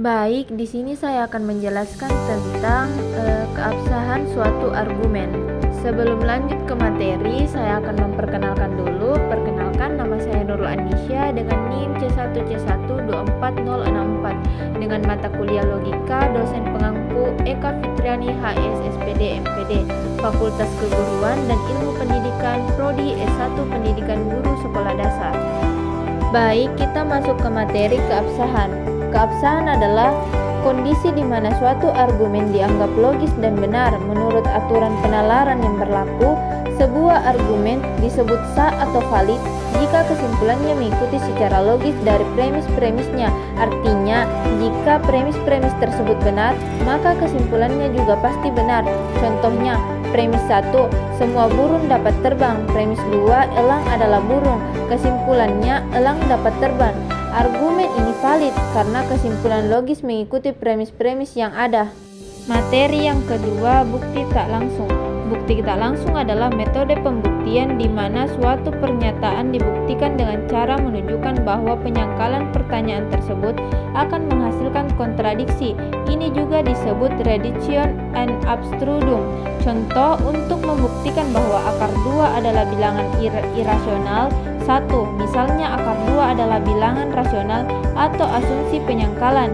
Baik, di sini saya akan menjelaskan tentang keabsahan suatu argumen. Sebelum lanjut ke materi, saya akan memperkenalkan dulu. Perkenalkan, nama saya Nurul Anisya dengan NIM C1C124064 dengan mata kuliah Logika, dosen pengangku Eka Fitriani HS SPD MPD, Fakultas Keguruan dan Ilmu Pendidikan, Prodi S1 Pendidikan Guru Sekolah Dasar. Baik, kita masuk ke materi keabsahan. Keabsahan adalah kondisi di mana suatu argumen dianggap logis dan benar menurut aturan penalaran yang berlaku. Sebuah argumen disebut sah atau valid jika kesimpulannya mengikuti secara logis dari premis-premisnya. Artinya, jika premis-premis tersebut benar, maka kesimpulannya juga pasti benar. Contohnya, premis 1, semua burung dapat terbang. Premis 2, elang adalah burung. Kesimpulannya, elang dapat terbang. Argumen ini valid karena kesimpulan logis mengikuti premis-premis yang ada. Materi yang kedua, bukti tak langsung. Bukti tak langsung adalah metode pembuktian di mana suatu pernyataan dibuktikan dengan cara menunjukkan bahwa penyangkalan pertanyaan tersebut akan menghasilkan kontradiksi. Ini juga disebut reduction ad absurdum. Contoh untuk membuktikan bahwa akar 2 adalah bilangan irasional. 1. Misalnya akar 2 adalah bilangan rasional atau asumsi penyangkalan.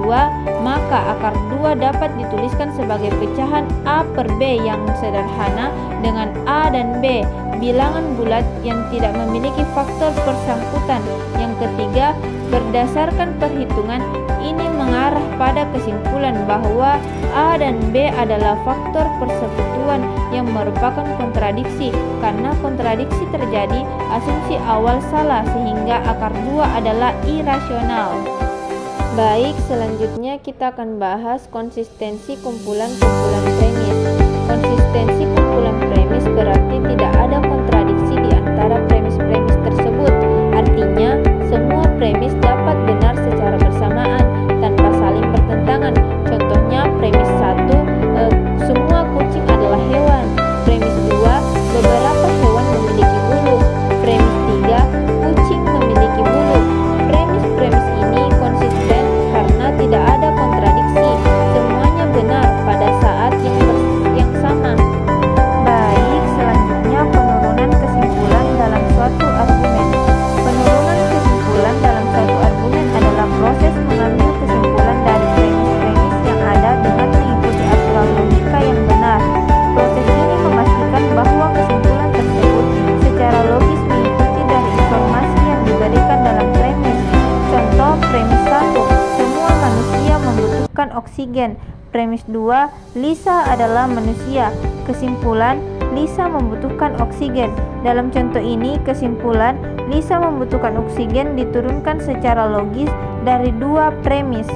2. Maka akar 2 dapat dituliskan sebagai pecahan A per B yang sederhana dengan A dan B, bilangan bulat yang tidak memiliki faktor persangkutan. Yang ketiga, berdasarkan perhitungan ini mengarah pada kesimpulan bahwa A dan B adalah faktor persekutuan yang merupakan kontradiksi. Karena kontradiksi terjadi, asumsi awal salah sehingga akar 2 adalah irasional. Baik, selanjutnya kita akan bahas konsistensi kumpulan-kumpulan premis. Konsistensi kumpulan premis berarti tidak ada kontradiksi di antara premis-premis tersebut. Artinya, semua premis dapat benar secara bersamaan tanpa saling bertentangan. Contohnya, premis 1, semua kucing adalah hewan. Premis 2, beberapa hewan memiliki bulu. Premis 3, kucing memiliki bulu. Premis-premis ini konsisten karena tidak ada kontradiksi. Semuanya benar pada saat yang sama. Baik, selanjutnya penurunan kesimpulan dalam suatu argumen. Penurunan kesimpulan dalam suatu argumen adalah proses mengambil kesimpulan dari premis-premis yang ada dengan mengikuti aturan logika yang benar. Proses ini memastikan bahwa kesimpulan tersebut secara logis mengikuti dari informasi yang diberikan dalam premis. Contoh premis 1, semua manusia membutuhkan oksigen. Premis 2, Lisa adalah manusia. Kesimpulan, Lisa membutuhkan oksigen. Dalam contoh ini, kesimpulan Lisa membutuhkan oksigen diturunkan secara logis dari dua premis.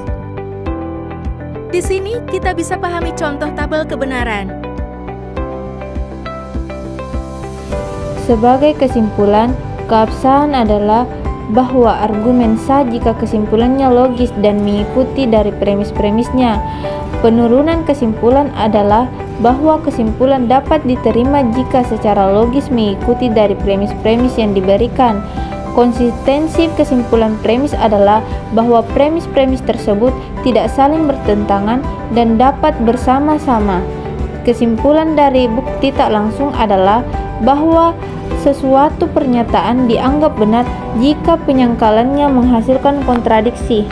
Di sini kita bisa pahami contoh tabel kebenaran. Sebagai kesimpulan, keabsahan adalah bahwa argumen sah jika kesimpulannya logis dan mengikuti dari premis-premisnya. Penurunan kesimpulan adalah bahwa kesimpulan dapat diterima jika secara logis mengikuti dari premis-premis yang diberikan. Konsistensi kesimpulan premis adalah bahwa premis-premis tersebut tidak saling bertentangan dan dapat bersama-sama. Kesimpulan dari bukti tak langsung adalah bahwa sesuatu pernyataan dianggap benar jika penyangkalannya menghasilkan kontradiksi.